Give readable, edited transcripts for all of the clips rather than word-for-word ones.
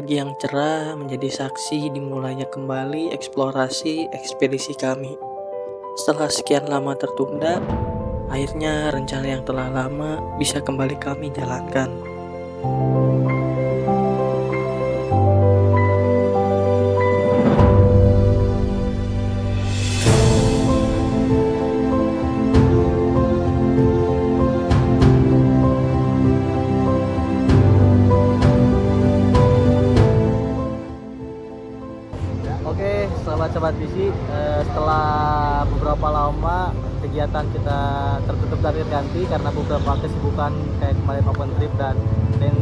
Pagi yang cerah menjadi saksi dimulainya kembali eksplorasi ekspedisi kami. Setelah sekian lama tertunda, akhirnya rencana yang telah lama bisa kembali kami jalankan. Oke, sahabat-sahabat Bisi, setelah beberapa lama kegiatan kita tertutup dan terganti karena beberapa kesibukan kayak kemarin open trip dan lain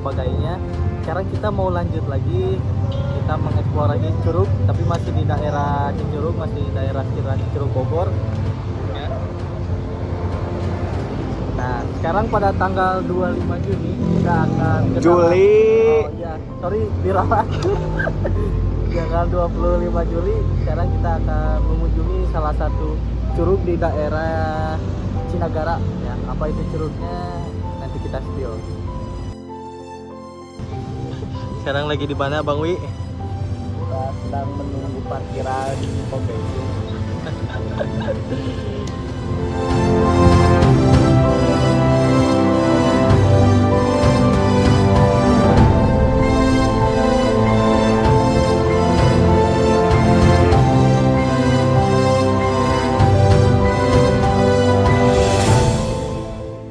sebagainya. Sekarang kita mau lanjut lagi, kita mengeksplor lagi Curug, tapi masih di daerah Cicurug, masih di daerah sekitaran Cicurug Bogor. Ya. Nah, sekarang pada tanggal 25 Juni kita akan ke Juli. Oh iya, sorry diralat. Tanggal 25 Juli sekarang kita akan mengunjungi salah satu curug di daerah Cinagara ya. Apa itu curugnya nanti kita spill. Sekarang lagi di mana Bang Wi? Kita sedang menunggu parkiran pom bensin.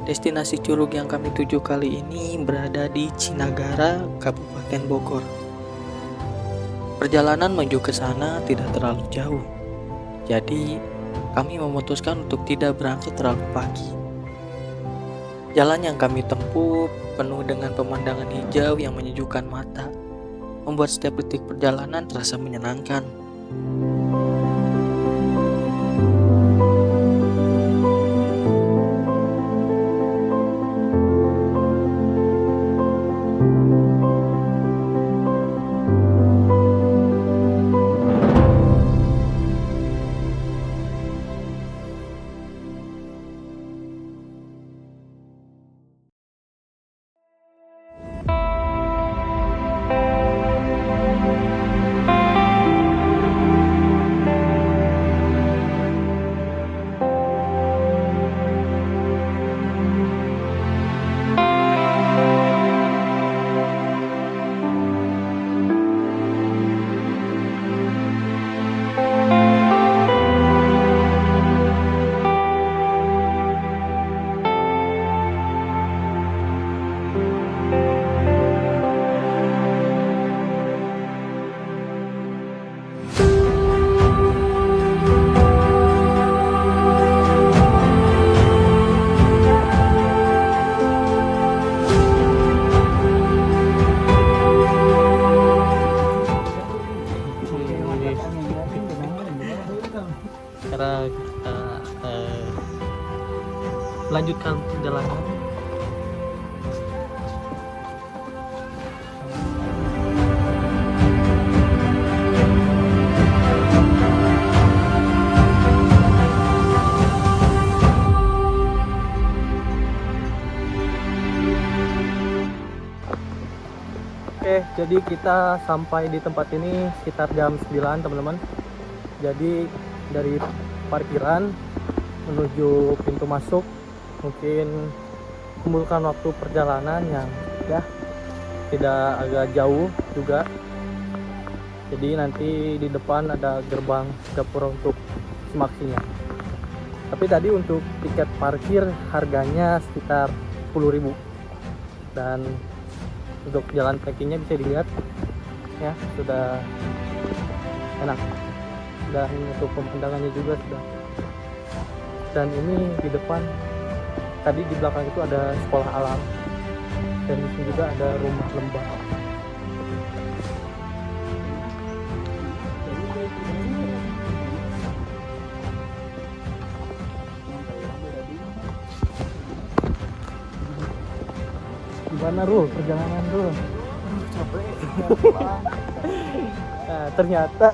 Destinasi curug yang kami tuju kali ini berada di Cinagara, Kabupaten Bogor. Perjalanan menuju ke sana tidak terlalu jauh, jadi kami memutuskan untuk tidak berangkat terlalu pagi. Jalan yang kami tempuh penuh dengan pemandangan hijau yang menyejukkan mata, membuat setiap detik perjalanan terasa menyenangkan. Sekarang kita lanjutkan perjalanan. Oke, jadi kita sampai di tempat ini sekitar jam 9 teman-teman. Jadi dari parkiran menuju pintu masuk mungkin kumpulkan waktu perjalanan yang ya tidak agak jauh juga. Jadi nanti di depan ada gerbang Singapura untuk semaksinya. Tapi tadi untuk tiket parkir harganya sekitar 10.000. Dan untuk jalan trekkingnya bisa dilihat ya, sudah enak. Dan untuk pemandangannya juga sudah. Dan ini di depan, tadi di belakang itu ada sekolah alam, dan di sini juga ada rumah lembah. Gimana Rul perjalanan Rul? Capek. Nah, ternyata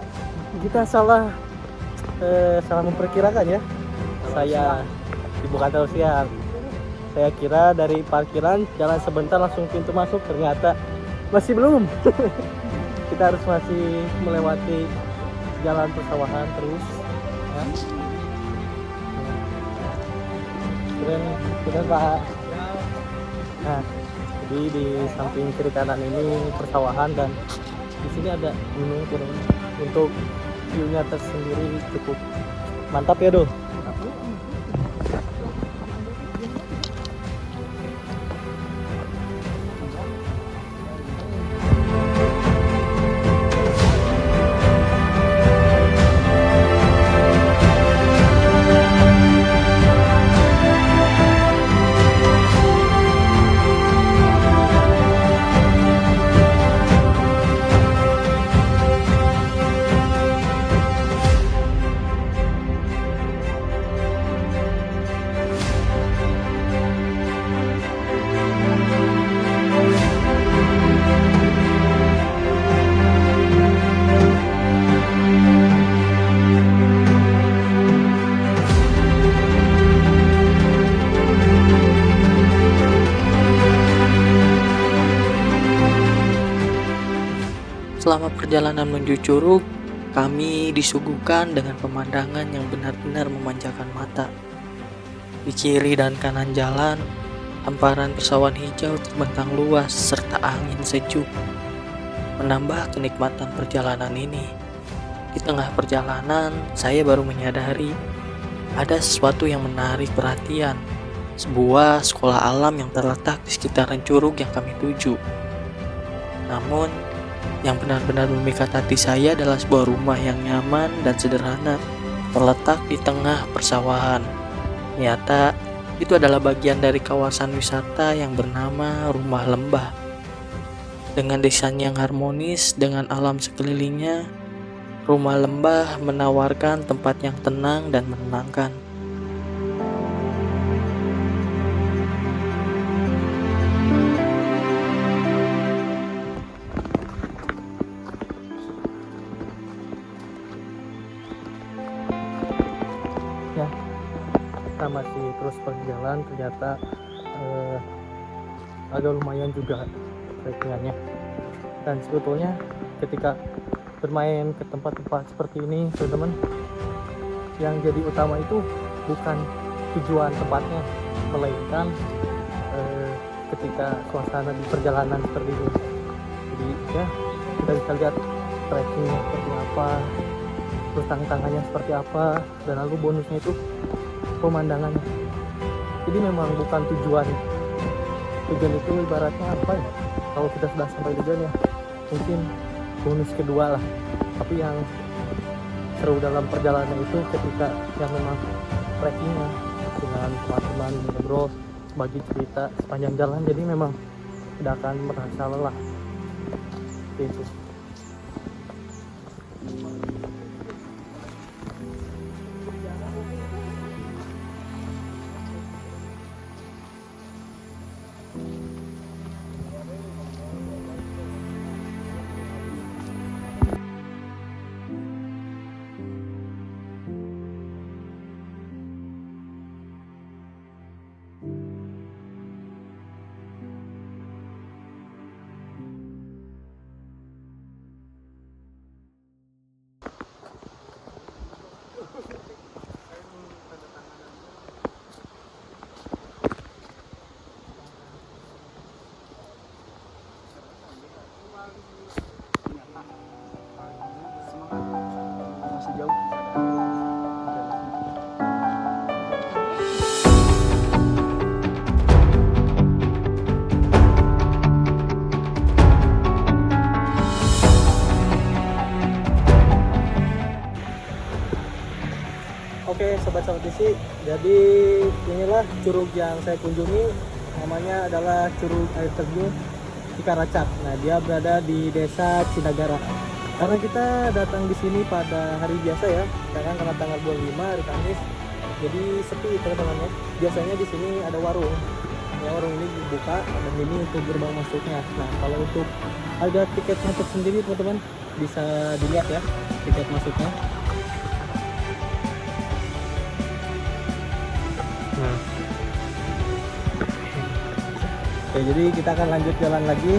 kita salah memperkirakan ya. Saya ibu kata usia. Saya kira dari parkiran jalan sebentar langsung pintu masuk, ternyata Masih belum. Kita harus masih melewati jalan persawahan terus ya. Keren Pak. Nah, jadi di samping kiri kanan ini persawahan dan di sini ada gunung turun. Untuk view-nya tersendiri cukup mantap ya, Do. Selama perjalanan menuju Curug, kami disuguhkan dengan pemandangan yang benar-benar memanjakan mata. Di kiri dan kanan jalan, hamparan persawahan hijau terbentang luas serta angin sejuk menambah kenikmatan perjalanan ini. Di tengah perjalanan, saya baru menyadari ada sesuatu yang menarik perhatian, sebuah sekolah alam yang terletak di sekitaran Curug yang kami tuju. Namun, yang benar-benar memikat hati saya adalah sebuah rumah yang nyaman dan sederhana, terletak di tengah persawahan. Ternyata, itu adalah bagian dari kawasan wisata yang bernama Rumah Lembah. Dengan desain yang harmonis dengan alam sekelilingnya, Rumah Lembah menawarkan tempat yang tenang dan menenangkan. Ya, kita masih terus berjalan, ternyata agak lumayan juga trekkingannya. Dan sebetulnya ketika bermain ke tempat-tempat seperti ini, teman-teman, yang jadi utama itu bukan tujuan tempatnya, melainkan ketika suasana di perjalanan seperti ini. Jadi ya, kita bisa lihat trekkingnya seperti apa, terus tantangannya seperti apa, dan lalu bonusnya itu pemandangannya. Jadi memang bukan tujuan itu ibaratnya apa ya, kalau kita sudah sampai tujuan ya mungkin bonus kedua lah. Tapi yang seru dalam perjalanan itu ketika yang memang trekkingnya dengan teman-teman, ngobrol, bagi cerita sepanjang jalan, jadi memang tidak akan merasa lelah. Seperti itu. Masih jauh. Oke, sobat-sobat isi, jadi inilah curug yang saya kunjungi. Namanya adalah Curug Air Terjun Cikaracak. Nah, dia berada di Desa Cinagara. Karena kita datang di sini pada hari biasa ya, karena tanggal 25 hari Kamis, jadi sepi teman-teman ya. Biasanya di sini ada warung. Ya, warung ini dibuka dan ini untuk gerbang masuknya. Nah, kalau untuk harga tiket masuk sendiri teman-teman bisa dilihat ya tiket masuknya. Nah, oke, jadi kita akan lanjut jalan lagi.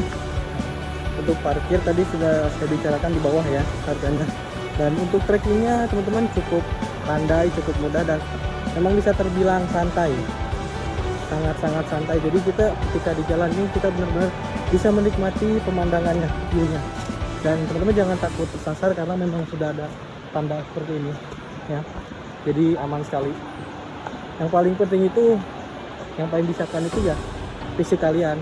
Untuk parkir tadi sudah saya bicarakan di bawah ya harganya. Dan untuk trekkingnya teman-teman cukup landai, cukup mudah dan memang bisa terbilang santai. Sangat-sangat santai. Jadi kita ketika di jalan ini kita benar-benar bisa menikmati pemandangannya, view-nya. Dan teman-teman jangan takut tersasar karena memang sudah ada tanda seperti ini ya. Jadi aman sekali. Yang paling penting itu, yang paling disiapkan itu ya fisik kalian.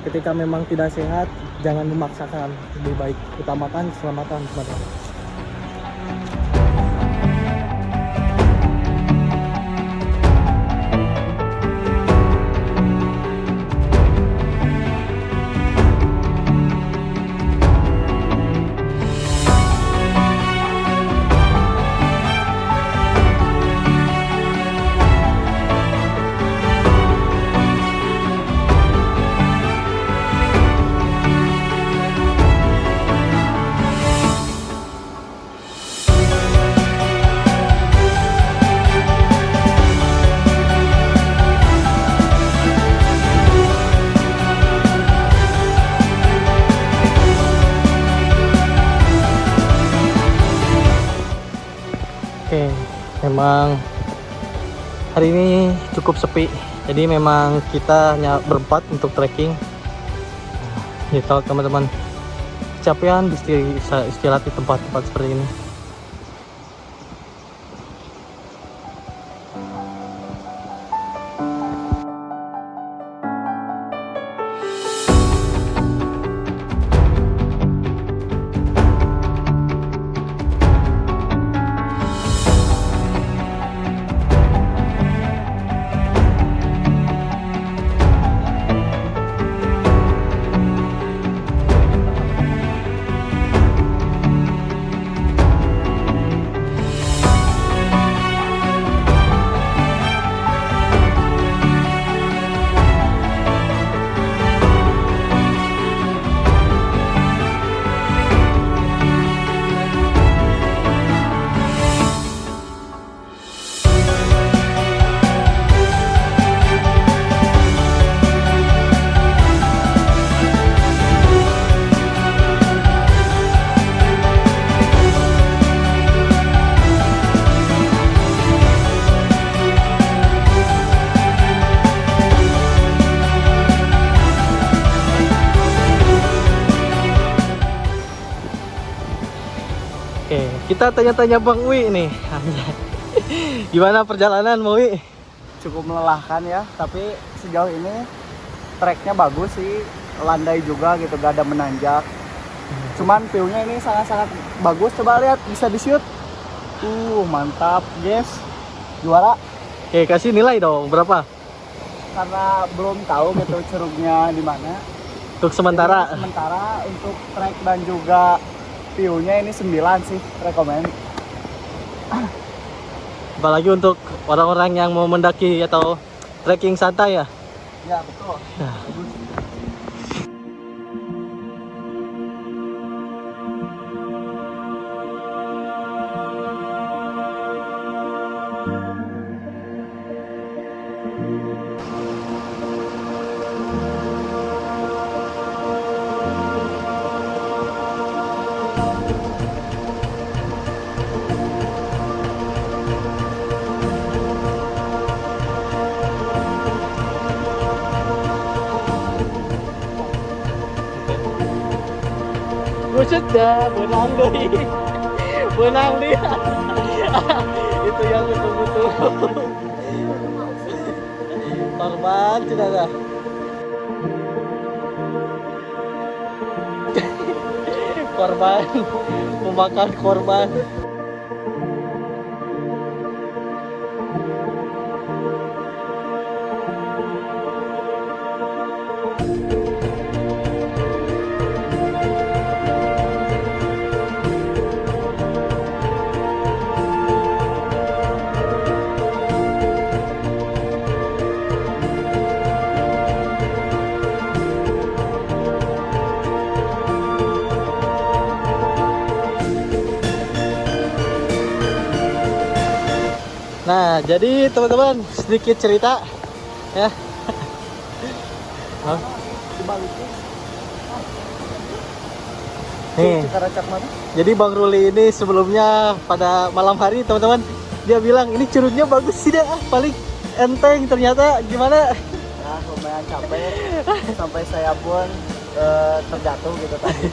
Ketika memang tidak sehat, jangan memaksakan, lebih baik utamakan keselamatan teman-teman. Oke, memang hari ini cukup sepi. Jadi memang kita hanya berempat untuk trekking. Ya kalau teman-teman kecapean bisa istirahat di tempat-tempat seperti ini. Oke, kita tanya-tanya Bang Wi nih. Gimana perjalanan Bang Wi? Cukup melelahkan ya, tapi sejauh ini treknya bagus sih, landai juga gitu, gak ada menanjak. Cuman view-nya ini sangat-sangat bagus, coba lihat, bisa di shoot. Mantap guys, juara. Oke, kasih nilai dong, berapa? Karena belum tahu gitu curugnya di mana. Untuk sementara. Jadi, sementara untuk trek dan juga view-nya ini 9 sih, rekomend. Apalagi untuk orang-orang yang mau mendaki atau trekking santai ya. Ya betul. Buset dah, menang doi. Menang dia. Itu yang betul-betul. Korban tidak ada. Korban memakan korban. Nah, jadi teman-teman sedikit cerita ya. Nih, Cikaracak mana? jadi Bang Ruli ini sebelumnya pada malam hari teman-teman dia bilang ini curugnya bagus sih dah, paling enteng, ternyata gimana? Nah, lumayan capek sampai saya pun terjatuh gitu tadi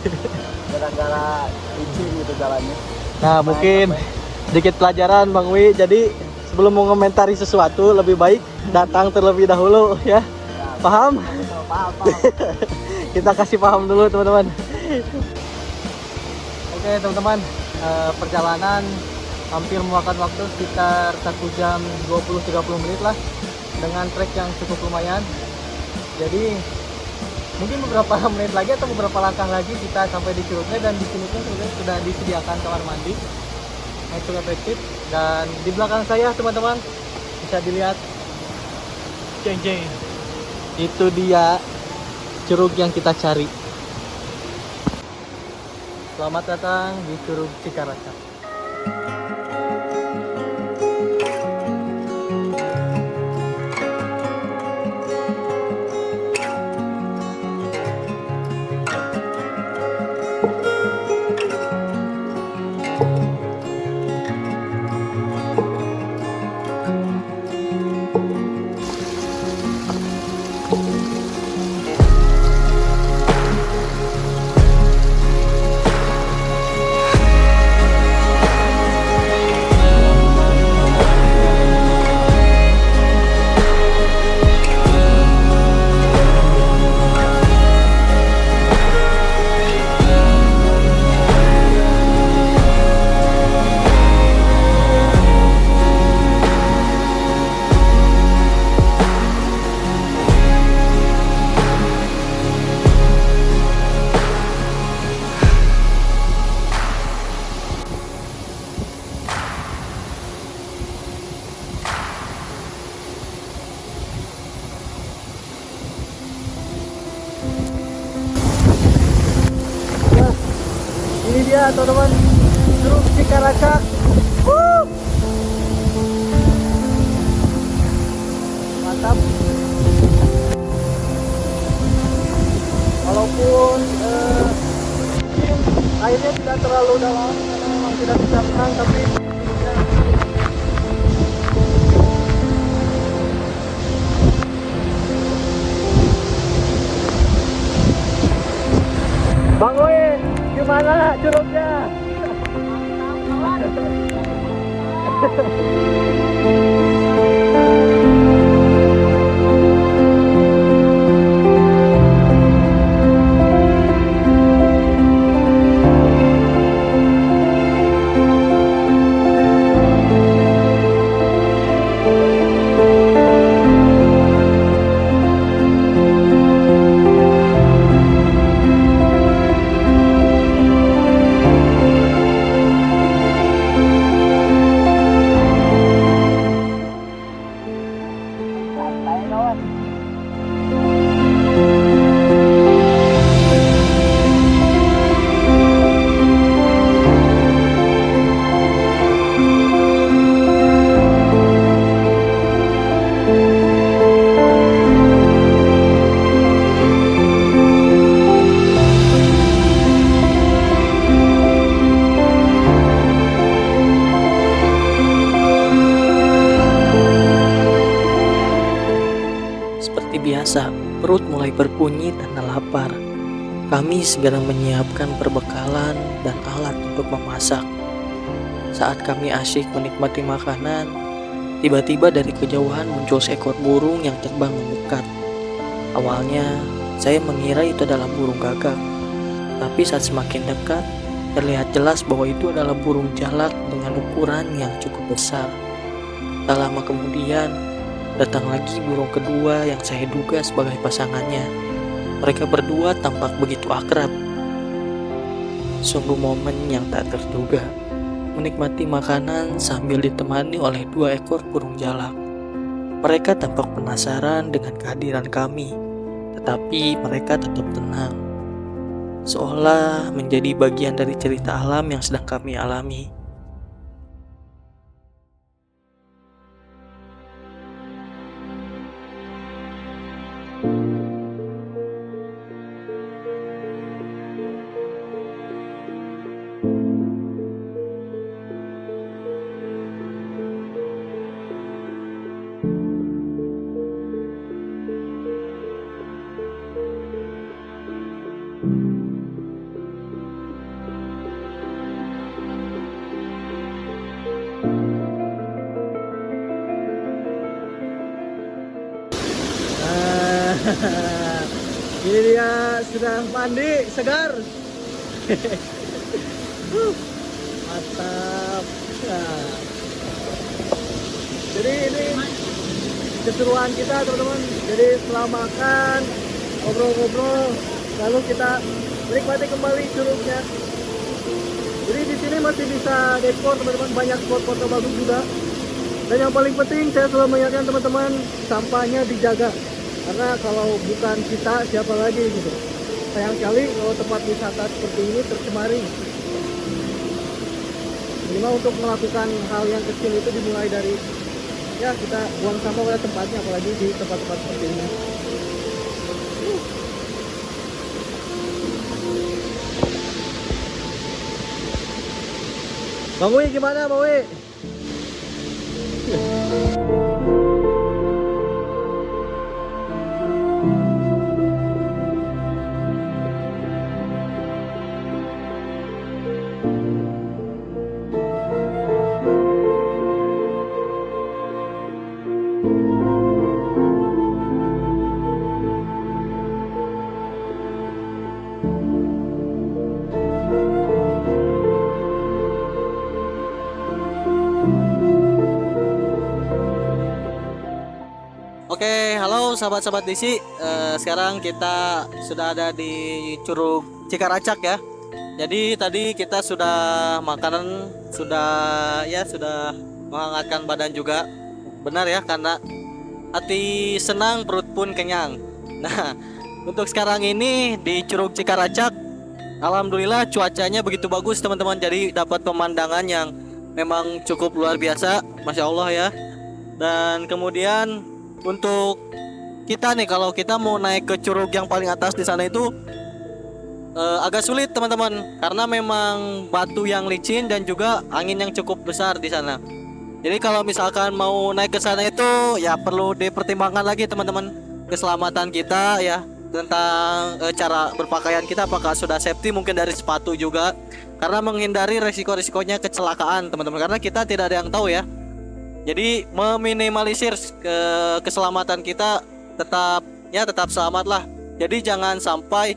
gara-gara licin gitu jalannya. Nah, Lumayan mungkin capek. sedikit pelajaran Bang Wi. Jadi sebelum mengomentari sesuatu lebih baik datang terlebih dahulu ya. Ya, Paham? betul, paham. Kita kasih paham dulu teman-teman. Oke teman-teman, perjalanan hampir memakan waktu sekitar 1 jam 20-30 menit lah dengan trek yang cukup lumayan. Jadi mungkin beberapa menit lagi atau beberapa langkah lagi kita sampai di curugnya, dan di sini pun sudah disediakan kamar mandi yang cukup efektif. Dan di belakang saya teman-teman bisa dilihat, jeng jeng, itu dia curug yang kita cari. Selamat datang di Curug Cikaracak. Ini dia teman-teman, Curug Cikaracak. Mantap. Walaupun airnya tidak terlalu dalam karena memang tidak bisa renang, tapi Bang Wei, gimana curugnya? Santai kawan. Seperti biasa, perut mulai berbunyi tanda lapar. Kami segera menyiapkan perbekalan dan alat untuk memasak. Saat kami asyik menikmati makanan, tiba-tiba dari kejauhan muncul seekor burung yang terbang mendekat. Awalnya, saya mengira itu adalah burung gagak. Tapi saat semakin dekat, terlihat jelas bahwa itu adalah burung jalak dengan ukuran yang cukup besar. Tak lama kemudian, datang lagi burung kedua yang saya duga sebagai pasangannya. Mereka berdua tampak begitu akrab. Sungguh momen yang tak terduga, menikmati makanan sambil ditemani oleh 2 ekor burung jalak. Mereka tampak penasaran dengan kehadiran kami, tetapi mereka tetap tenang, seolah menjadi bagian dari cerita alam yang sedang kami alami. Ini dia sudah mandi segar. Mantap. Nah. Jadi ini keseruan kita teman-teman. Jadi setelah makan, ngobrol-ngobrol, lalu kita menikmati kembali curugnya. Jadi di sini masih bisa dekor teman-teman, banyak spot foto bagus juga. Dan yang paling penting saya selalu mengingatkan teman-teman, sampahnya dijaga. Karena kalau bukan kita, siapa lagi gitu. Sayang sekali kalau tempat wisata seperti ini tercemari. Minimal untuk melakukan hal yang kecil itu dimulai dari ya kita buang sampah pada tempatnya, apalagi di tempat-tempat seperti ini. Bang Wi gimana Bang Wi? Oke, halo sahabat-sahabat Disi. Sekarang kita sudah ada di Curug Cikaracak ya. Jadi tadi kita sudah makanan, sudah menghangatkan badan juga. Benar ya, karena hati senang perut pun kenyang. Nah, untuk sekarang ini di Curug Cikaracak, alhamdulillah cuacanya begitu bagus teman-teman. Jadi dapat pemandangan yang memang cukup luar biasa, masya Allah ya. Dan kemudian untuk kita nih, kalau kita mau naik ke curug yang paling atas di sana itu agak sulit teman-teman, karena memang batu yang licin dan juga angin yang cukup besar di sana. Jadi kalau misalkan mau naik ke sana itu ya perlu dipertimbangkan lagi teman-teman, keselamatan kita ya, tentang cara berpakaian kita, apakah sudah safety, mungkin dari sepatu juga, karena menghindari resiko-resikonya kecelakaan teman-teman, karena kita tidak ada yang tahu ya. Jadi meminimalisir keselamatan kita tetap selamat lah. Jadi jangan sampai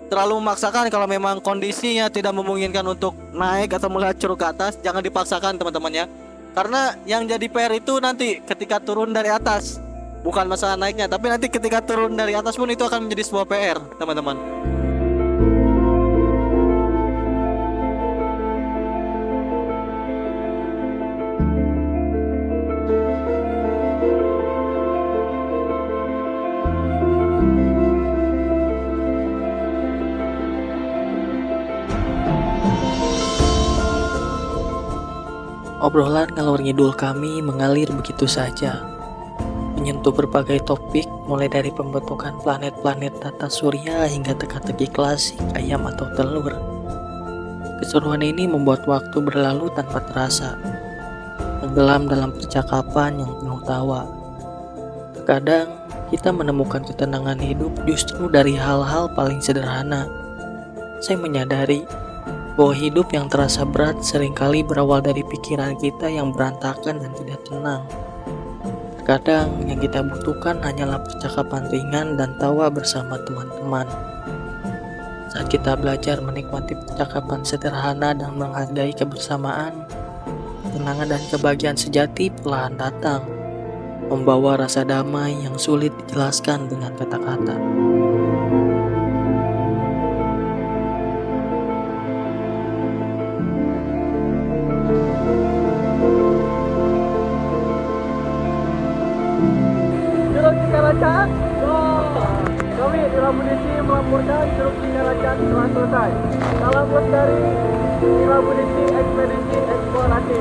terlalu memaksakan. Kalau memang kondisinya tidak memungkinkan untuk naik atau melihat curug ke atas, jangan dipaksakan teman-teman ya. Karena yang jadi PR itu nanti ketika turun dari atas, bukan masalah naiknya, tapi nanti ketika turun dari atas pun itu akan menjadi sebuah PR teman-teman. Obrolan ngalor ngidul kami mengalir begitu saja, menyentuh berbagai topik, mulai dari pembentukan planet-planet tata surya hingga teka-teki klasik ayam atau telur. Keseruan ini membuat waktu berlalu tanpa terasa, tenggelam dalam percakapan yang penuh tawa. Terkadang kita menemukan ketenangan hidup justru dari hal-hal paling sederhana. Saya menyadari bahwa hidup yang terasa berat seringkali berawal dari pikiran kita yang berantakan dan tidak tenang. Terkadang yang kita butuhkan hanyalah percakapan ringan dan tawa bersama teman-teman. Saat kita belajar menikmati percakapan sederhana dan menghargai kebersamaan, ketenangan dan kebahagiaan sejati perlahan datang, membawa rasa damai yang sulit dijelaskan dengan kata-kata. Curug Cikaracak, kami di Labunisi melaporkan Curug Cikaracak telah selesai. Salam lestari di Labunisi Ekspedisi Eksplorasi.